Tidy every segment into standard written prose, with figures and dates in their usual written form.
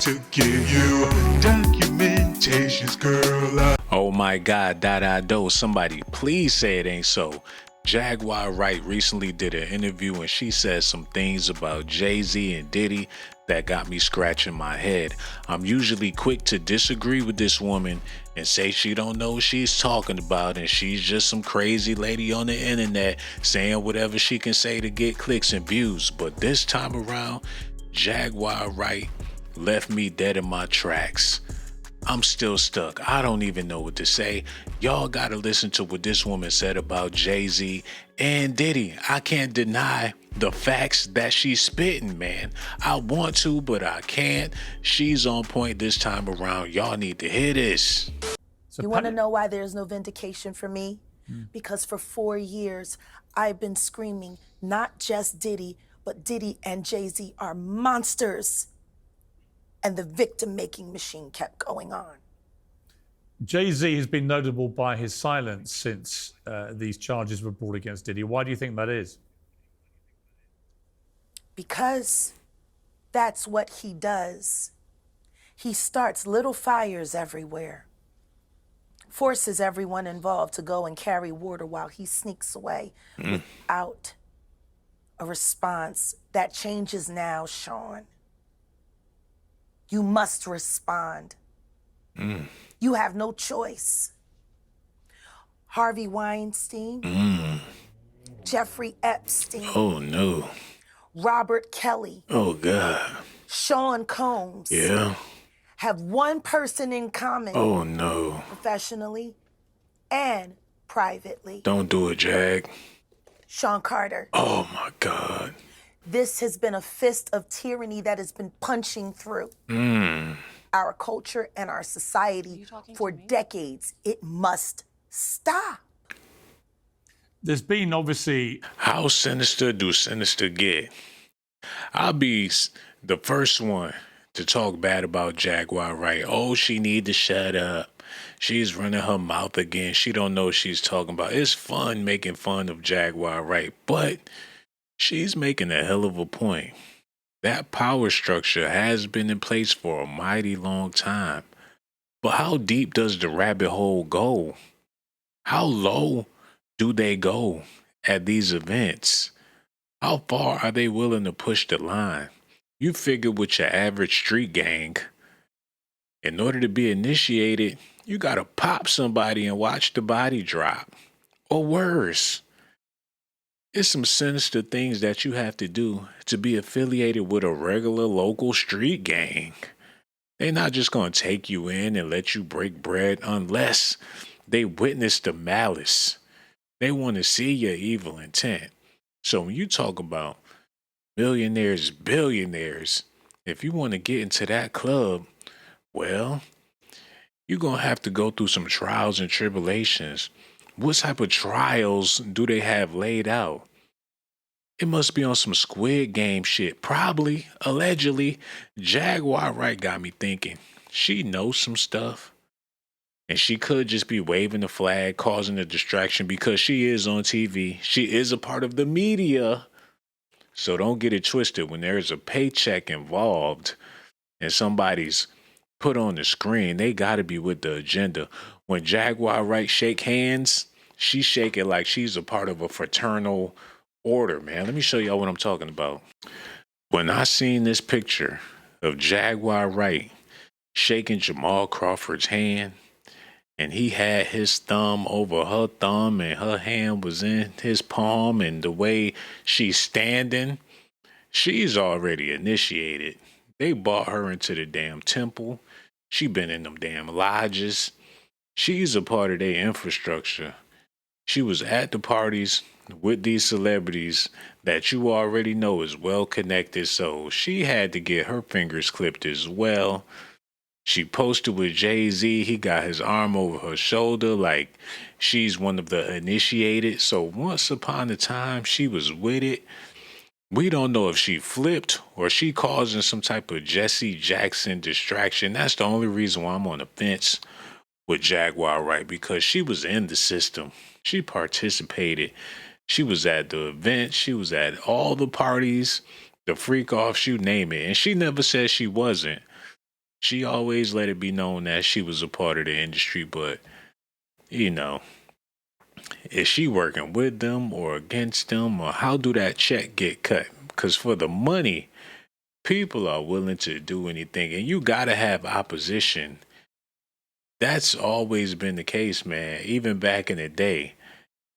to give you documentations, girl. Oh my God, do. Somebody please say it ain't so. Jaguar Wright recently did an interview and she said some things about Jay-Z and Diddy that got me scratching my head. I'm usually quick to disagree with this woman and say she don't know what she's talking about and she's just some crazy lady on the internet saying whatever she can say to get clicks and views. But this time around, Jaguar Wright left me dead in my tracks. I'm still stuck. I don't even know what to say. Y'all gotta listen to what this woman said about Jay-Z and Diddy. I can't deny the facts that she's spitting, man. I want to, but I can't. She's on point this time around. Y'all need to hear this. You want to know why there's no vindication for me? Because for 4 years, I've been screaming, not just Diddy, but Diddy and Jay-Z are monsters. And the victim-making machine kept going on. Jay-Z has been notable by his silence since these charges were brought against Diddy. Why do you think that is? Because that's what he does. He starts little fires everywhere, forces everyone involved to go and carry water while he sneaks away without a response. That changes now, Sean. You must respond. You have no choice. Harvey Weinstein, Jeffrey Epstein. Oh no. Robert Kelly. Oh God. Sean Combs. Yeah. Have one person in common. Oh no. Professionally and privately. Don't do it, Jag. Sean Carter. Oh my God. This has been a fist of tyranny that has been punching through our culture and our society for decades. It must stop. There's been obviously... How sinister do sinister get? I'll be the first one to talk bad about Jaguar Wright. Oh, she need to shut up. She's running her mouth again. She don't know what she's talking about. It's fun making fun of Jaguar Wright, but she's making a hell of a point. That power structure has been in place for a mighty long time. But how deep does the rabbit hole go? How low do they go at these events? How far are they willing to push the line? You figure with your average street gang, in order to be initiated, you gotta pop somebody and watch the body drop. Or worse. It's some sinister things that you have to do to be affiliated with a regular local street gang. They're not just going to take you in and let you break bread unless they witness the malice. They want to see your evil intent. So when you talk about millionaires, billionaires, if you want to get into that club, well, you're going to have to go through some trials and tribulations. What type of trials do they have laid out? It must be on some Squid Game shit. Probably, allegedly. Jaguar Wright got me thinking. She knows some stuff. And she could just be waving the flag, causing a distraction because she is on TV. She is a part of the media. So don't get it twisted. When there's a paycheck involved and somebody's put on the screen, they got to be with the agenda. When Jaguar Wright shake hands, she shake it like she's a part of a fraternal order, man. Let me show y'all what I'm talking about. When I seen this picture of Jaguar Wright shaking Jamal Crawford's hand, and he had his thumb over her thumb and her hand was in his palm, and the way she's standing, she's already initiated. They brought her into the damn temple. She been in them damn lodges. She's a part of their infrastructure. She was at the parties with these celebrities that you already know is well connected, so she had to get her fingers clipped as well. She posted with Jay-Z. He got his arm over her shoulder like she's one of the initiated. So once upon a time, she was with it. We don't know if she flipped or she causing some type of Jesse Jackson distraction. That's the only reason why I'm on the fence with Jaguar Wright, because she was in the system. She participated. She was at the event. She was at all the parties, the freak offs, you name it. And she never said she wasn't. She always let it be known that she was a part of the industry, but you know, is she working with them or against them, or how do that check get cut? Because for the money, people are willing to do anything, and you gotta have opposition. That's always been the case, man. Even back in the day,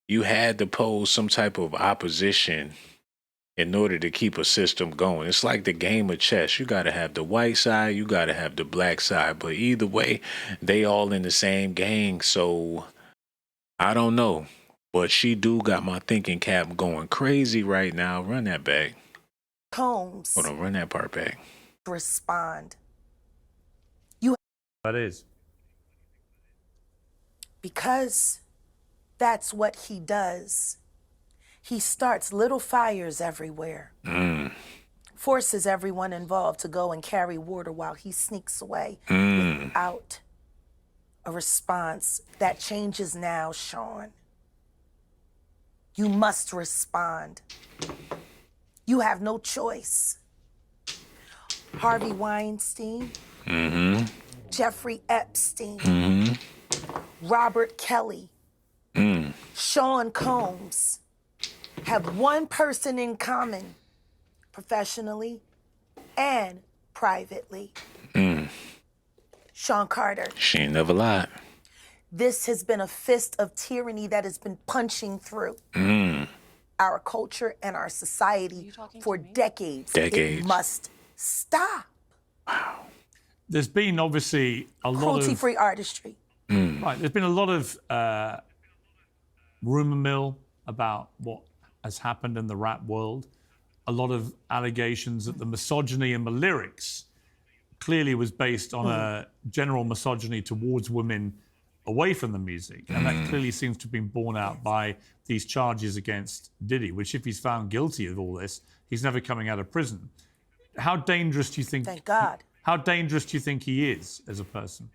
you had to pose some type of opposition in order to keep a system going. It's like the game of chess. You got to have the white side, you got to have the black side. But either way, they all in the same gang. So I don't know. But she do got my thinking cap going crazy right now. Run that back. Combs Hold on, run that part back. respond That is. because that's what he does. He starts little fires everywhere, forces everyone involved to go and carry water while he sneaks away without a response. That changes now, Sean. You must respond. You have no choice. Harvey Weinstein, Jeffrey Epstein, Robert Kelly, Sean Combs have one person in common, professionally and privately. Sean Carter. She ain't never lied. This has been a fist of tyranny that has been punching through our culture and our society for decades. Decades. It must stop. There's been obviously a lot of Cruelty-free artistry. right. There's been a lot of rumor mill about what has happened in the rap world. A lot of allegations that the misogyny in the lyrics clearly was based on a general misogyny towards women away from the music. And that clearly seems to have been borne out by these charges against Diddy, which if he's found guilty of all this, he's never coming out of prison. How dangerous do you think? Thank God. How dangerous do you think he is as a person?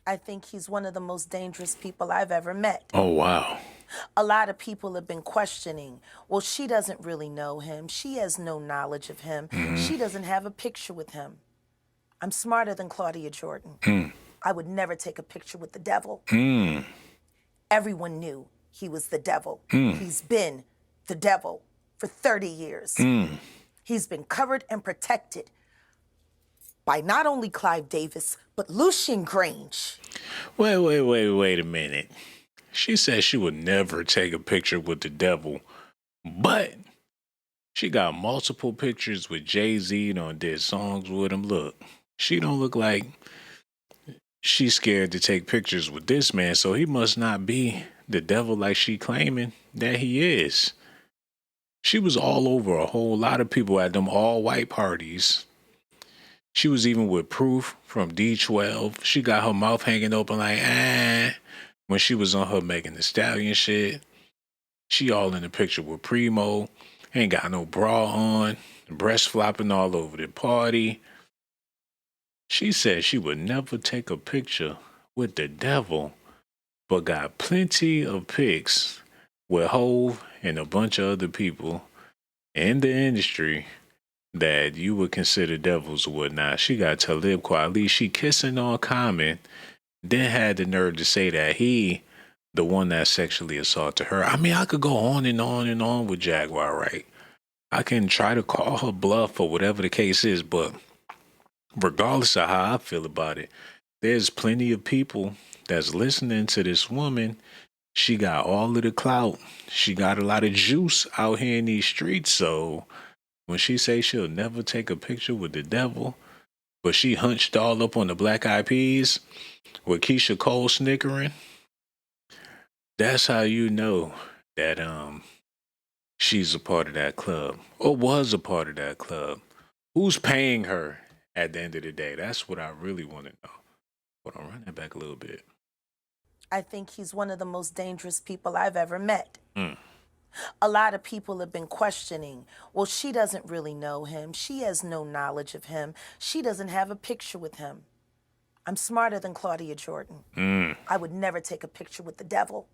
I think he's one of the most dangerous people I've ever met. Oh, wow. A lot of people have been questioning, well, she doesn't really know him. She has no knowledge of him. She doesn't have a picture with him. I'm smarter than Claudia Jordan. I would never take a picture with the devil. Everyone knew he was the devil. He's been the devil for 30 years. He's been covered and protected by not only Clive Davis, but Lucian Grange. Wait a minute. She said she would never take a picture with the devil, but she got multiple pictures with Jay-Z and did songs with him. Look, she don't look like she's scared to take pictures with this man, so he must not be the devil like she claiming that he is. She was all over a whole lot of people at them all-white parties. She was even with Proof from D12. She got her mouth hanging open like, when she was on her Megan Thee Stallion shit. She all in the picture with Primo. Ain't got no bra on. Breast flopping all over the party. She said she would never take a picture with the devil, but got plenty of pics with Hove and a bunch of other people in the industry that you would consider devils or whatnot. She got Talib Kweli. She kissing on Common, then had the nerve to say that he, the one that sexually assaulted her. I mean, I could go on and on and on with Jaguar Wright. I can try to call her bluff or whatever the case is, but regardless of how I feel about it, there's plenty of people that's listening to this woman. She got all of the clout. She got a lot of juice out here in these streets. So when she say she'll never take a picture with the devil, but she hunched all up on the Black Eyed Peas with Keisha Cole snickering, that's how you know that she's a part of that club or was a part of that club. Who's paying her at the end of the day? That's what I really want to know. Hold on, run that back a little bit. I think he's one of the most dangerous people I've ever met. A lot of people have been questioning, well, she doesn't really know him. She has no knowledge of him. She doesn't have a picture with him. I'm smarter than Claudia Jordan. I would never take a picture with the devil.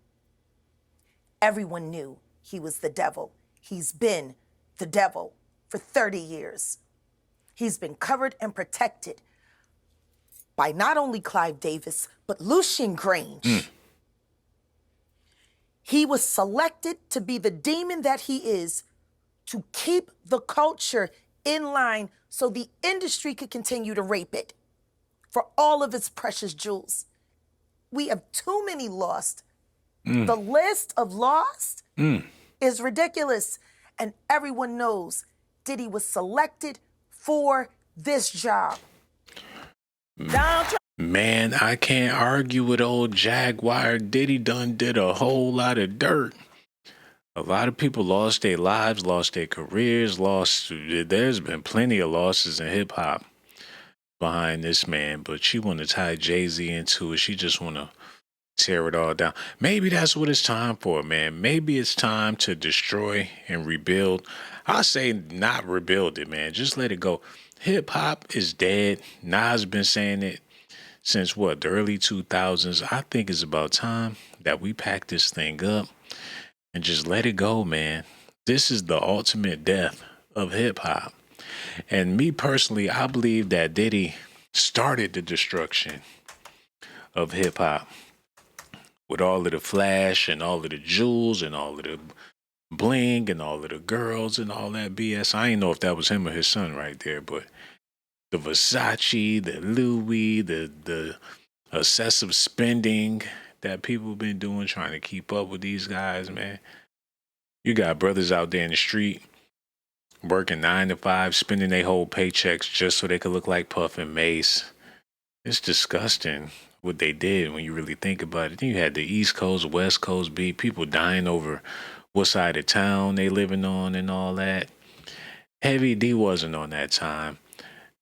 Everyone knew he was the devil. He's been the devil for 30 years. He's been covered and protected by not only Clive Davis, but Lucian Grange. He was selected to be the demon that he is to keep the culture in line so the industry could continue to rape it for all of its precious jewels. We have too many lost. The list of lost is ridiculous. And everyone knows Diddy was selected for this job. Man, I can't argue with old Jaguar. Diddy done did a whole lot of dirt. A lot of people lost their lives, lost their careers, there's been plenty of losses in hip hop behind this man, but she want to tie Jay-Z into it. She just want to tear it all down. Maybe that's what it's time for, man. Maybe it's time to destroy and rebuild. I say not rebuild it, man. Just let it go. Hip hop is dead. Nas been saying it since the early 2000s. I think it's about time that we pack this thing up and just let it go, man. This is the ultimate death of hip hop. And me personally, I believe that Diddy started the destruction of hip hop with all of the flash and all of the jewels and all of the bling and all of the girls and all that BS. I ain't know if that was him or his son right there, but the Versace, the Louis, the excessive spending that people been doing trying to keep up with these guys, man. You got brothers out there in the street working 9 to 5, spending their whole paychecks just so they could look like Puff and Mace. It's disgusting what they did when you really think about it. Then you had the East Coast, West Coast beat, people dying over what side of town they living on and all that. Heavy D wasn't on that time.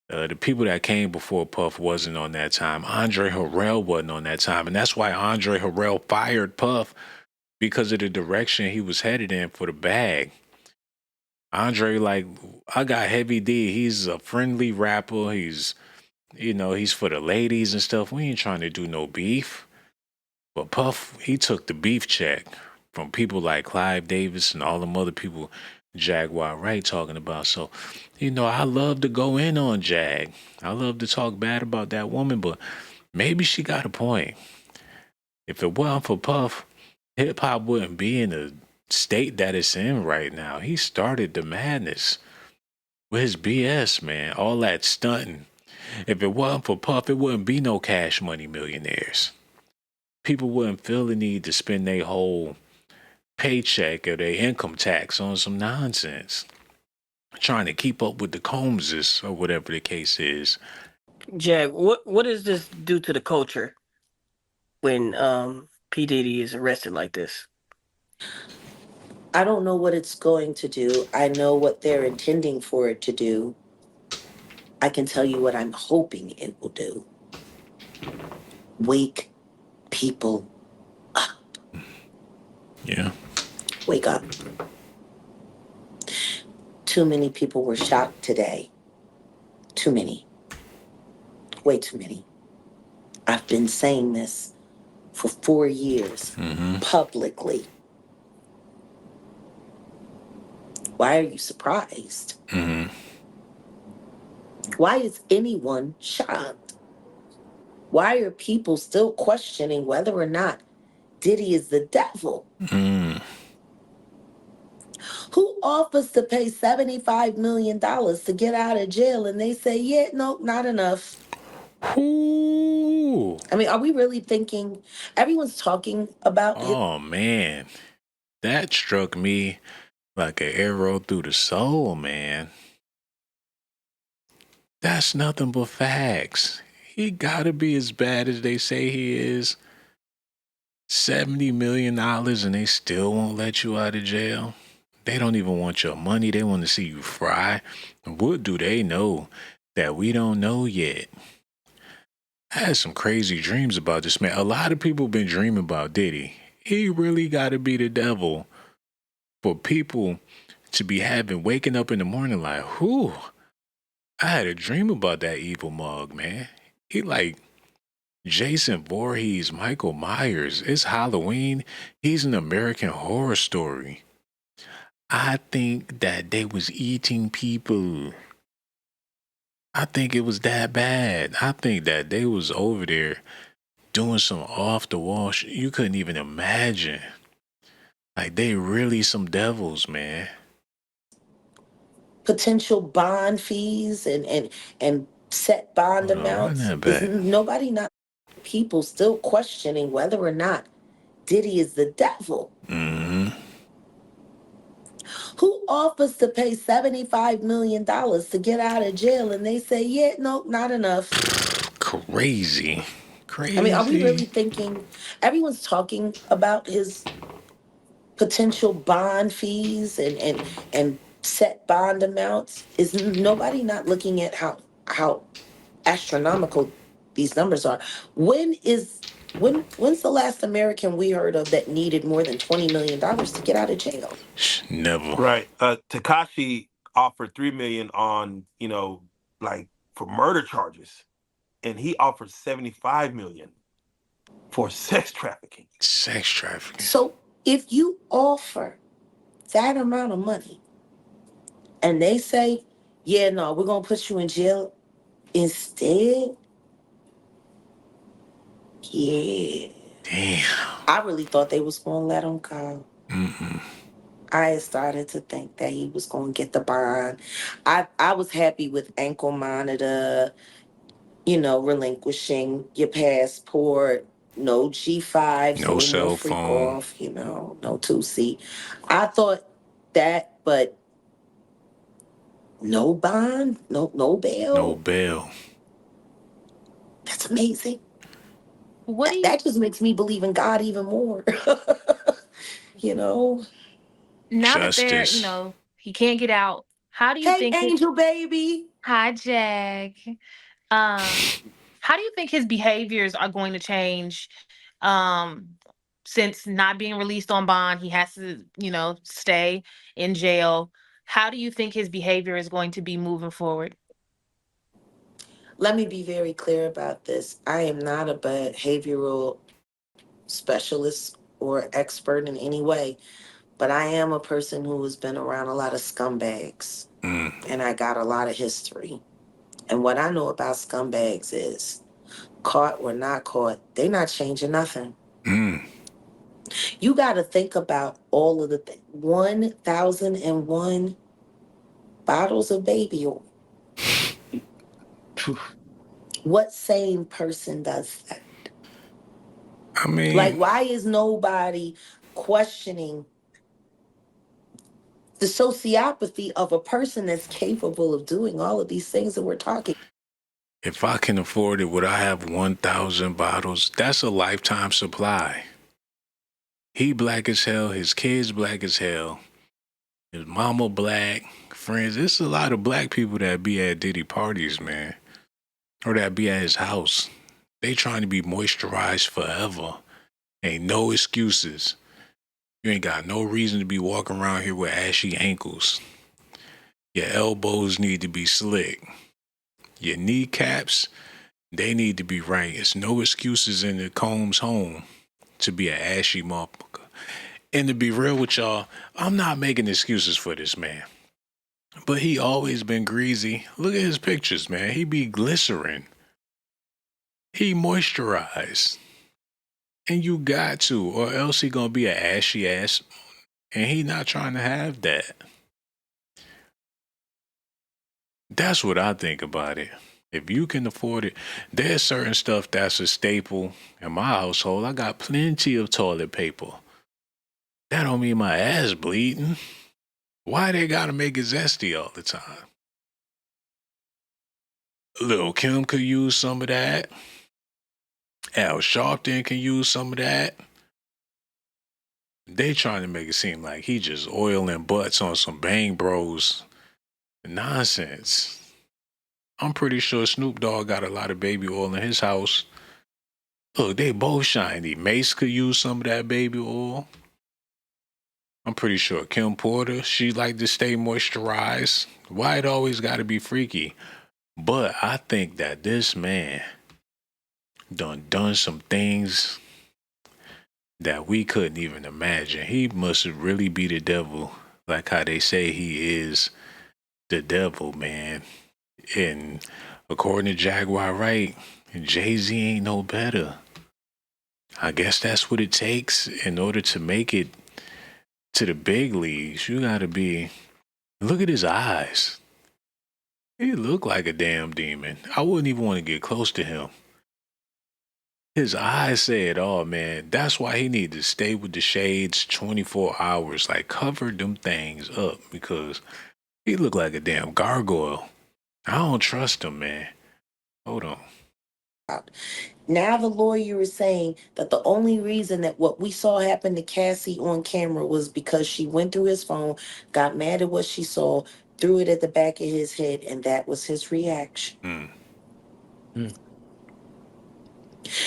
The people that came before Puff wasn't on that time. Andre Harrell wasn't on that time. And that's why Andre Harrell fired Puff, because of the direction he was headed in for the bag. Andre, I got Heavy D. He's a friendly rapper. He's for the ladies and stuff. We ain't trying to do no beef. But Puff, he took the beef check from people like Clive Davis and all them other people Jaguar Wright talking about. So, I love to go in on Jag. I love to talk bad about that woman, but maybe she got a point. If it wasn't for Puff, hip hop wouldn't be in the state that it's in right now. He started the madness with his BS, man. All that stunting. If it wasn't for Puff, it wouldn't be no Cash Money millionaires. People wouldn't feel the need to spend their whole paycheck or their income tax on some nonsense, trying to keep up with the Combses or whatever the case is. Jag, what does this do to the culture when P. Diddy is arrested like this? I don't know what it's going to do. I know what they're intending for it to do. I can tell you what I'm hoping it will do. Wake people up. Yeah. Wake up. Too many people were shot today. Too many. Way too many. I've been saying this for 4 years publicly. Why are you surprised? Why is anyone shocked? Why are people still questioning whether or not Diddy is the devil? Who offers to pay $75 million to get out of jail and they say, yeah, nope, not enough? Ooh. I mean, are we really thinking everyone's talking about it? Oh, man. That struck me like an arrow through the soul, man. That's nothing but facts. He gotta be as bad as they say he is. $70 million and they still won't let you out of jail. They don't even want your money. They want to see you fry. What do they know that we don't know yet? I had some crazy dreams about this man. A lot of people been dreaming about Diddy. He really got to be the devil for people to be waking up in the morning like, whew, I had a dream about that evil mug, man. He like Jason Voorhees, Michael Myers. It's Halloween. He's an American Horror Story. I think that they was eating people. I think it was that bad. I think that they was over there doing some off the wall shit. You couldn't even imagine. Like they really some devils, man. Potential bond fees and set bond Hold on, run amounts. that Is back. nobody not people still questioning whether or not Diddy is the devil? Mm-hmm. Who offers to pay $75 million to get out of jail and they say, yeah, no, not enough? Crazy. I mean, are we really Crazy. thinking everyone's talking about his potential bond fees and set bond amounts? Is nobody not looking at how astronomical these numbers are? When's the last American we heard of that needed more than $20 million to get out of jail? Never. Right. Takashi offered 3 million on, like for murder charges, and he offered 75 million for sex trafficking. Sex trafficking. So if you offer that amount of money and they say, yeah, no, we're gonna put you in jail instead, yeah. Damn. I really thought they was gonna let him go. Mm-mm. I had started to think that he was gonna get the bond. I was happy with ankle monitor, relinquishing your passport, no G5, No so no more cell freak phone. off, no 2C. I thought that, but no bond, no bail. No bail. That's amazing. What do you That just makes me believe in God even more. you know. now that they're, Justice. he can't get out, how do you Hey, think angel baby. hi Jag. How do you think his behaviors are going to change? Um, since not being released on bond, he has to, stay in jail. How do you think his behavior is going to be moving forward? Let me be very clear about this. I am not a behavioral specialist or expert in any way, but I am a person who has been around a lot of scumbags Mm. and I got a lot of history. And what I know about scumbags is caught or not caught, they're not changing nothing. Mm. You got to think about all of the 1,001 bottles of baby oil. What sane person does that? I mean, Like, why is nobody questioning the sociopathy of a person that's capable of doing all of these things that we're talking? if I can afford it, would I have 1,000 bottles? That's a lifetime supply. He black as hell. His kids black as hell. His mama black. Friends. It's a lot of black people that be at Diddy parties, man. Or that be at his house. They trying to be moisturized forever. Ain't no excuses. You ain't got no reason to be walking around here with ashy ankles. Your elbows need to be slick. Your kneecaps, they need to be right. It's no excuses in the Combs home to be an ashy motherfucker. And to be real with y'all, I'm not making excuses for this man. But he always been greasy. Look at his pictures, man. He be glycerin. He moisturized. And you got to, or else he gonna be an ashy ass. And he not trying to have that. That's what I think about it. If you can afford it, there's certain stuff that's a staple in my household. I got plenty of toilet paper. That don't mean my ass bleeding. Why they gotta make it zesty all the time? Lil' Kim could use some of that. Al Sharpton can use some of that. They trying to make it seem like he just oiling butts on some Bang Bros nonsense. I'm pretty sure Snoop Dogg got a lot of baby oil in his house. Look, they both shiny. Mace could use some of that baby oil. I'm pretty sure Kim Porter, she like to stay moisturized. Why it always got to be freaky? But I think that this man done some things that we couldn't even imagine. He must really be the devil, like how they say he is the devil, man. And according to Jaguar Wright, Jay-Z ain't no better. I guess that's what it takes in order to make it to the big leagues. You gotta be, look at his eyes. He look like a damn demon. I wouldn't even want to get close to him. His eyes say it all, man. That's why he need to stay with the shades 24 hours. Like, cover them things up, because he look like a damn gargoyle. I don't trust him, man. Hold on. Now the lawyer is saying that the only reason that what we saw happen to Cassie on camera was because she went through his phone, got mad at what she saw, threw it at the back of his head, and that was his reaction.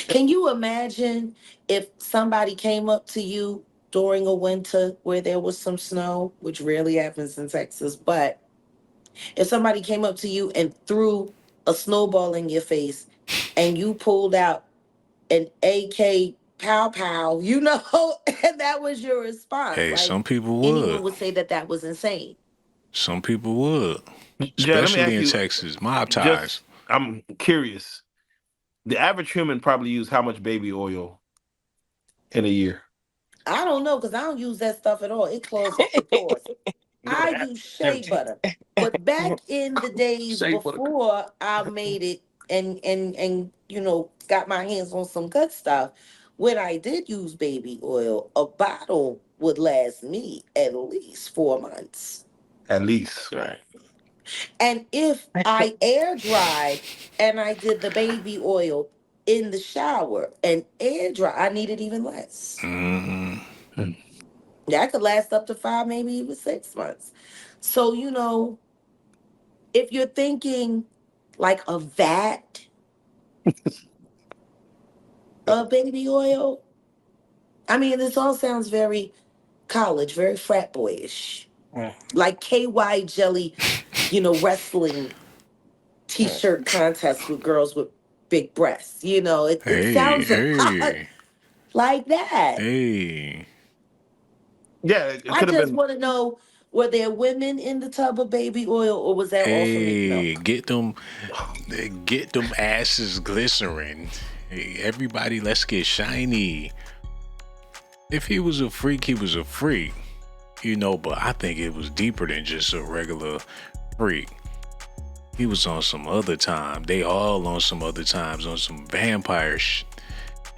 Can you imagine if somebody came up to you during a winter where there was some snow, which rarely happens in Texas, but if somebody came up to you and threw a snowball in your face and you pulled out an AK pow pow, you know, and that was your response. Hey, like, some people would. Anyone would say that that was insane. Some people would. Jay, let me Especially ask in you, Texas. Mob ties. just, I'm curious. The average human probably use how much baby oil in a year? I don't know, because I don't use that stuff at all. It closes up the pores. I use shea butter. But back in the days before I made it and you know, got my hands on some good stuff, when I did use baby oil, a bottle would last me at least 4 months. At least. Right. And if I air dried and I did the baby oil in the shower and air dry, I needed even less. Mm-hmm. That could last up to 5, maybe even 6 months. So, you know, if you're thinking like a vat of baby oil, I mean, this all sounds very college, very frat boyish. Like KY jelly, you know, wrestling t-shirt contests with girls with big breasts. You know, it sounds a lot like that. Hey. Yeah, it I could have just been. want to know, were there women in the tub of baby oil, or was that all for me? Hey, No. get them asses glycerin. Hey, everybody, let's get shiny. If he was a freak, he was a freak. You know, but I think it was deeper than just a regular freak. He was on some other time. They all on some other times, on some vampire shit.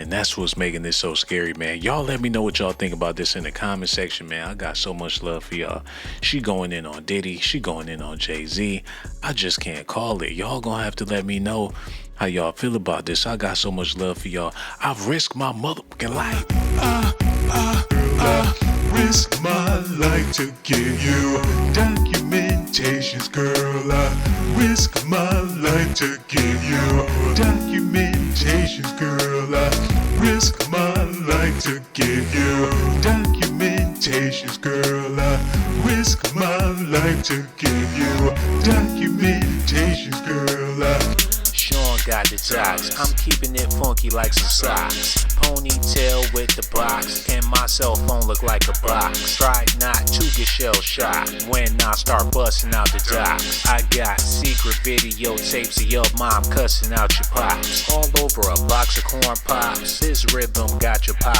And that's what's making this so scary, man. Y'all let me know what y'all think about this in the comment section, man. I got so much love for y'all. She going in on Diddy. She going in on Jay-Z. I just can't call it. Y'all gonna have to let me know how y'all feel about this. I got so much love for y'all. I've risked my motherfucking life. Risk my life to give you documentations, girl. I risk my life to give you documentations, girl. I risk my life to give you documentations, girl. I risk my life to give you documentations, girl. Sean got the jocks. I'm keeping it funky like some socks. Ponytail with the box, and my cell phone look like a box. Try not to get shell shocked when I start busting out the docs. I got secret videotapes of your mom cussing out your pops. All over a box of corn pops. This rhythm got your pop.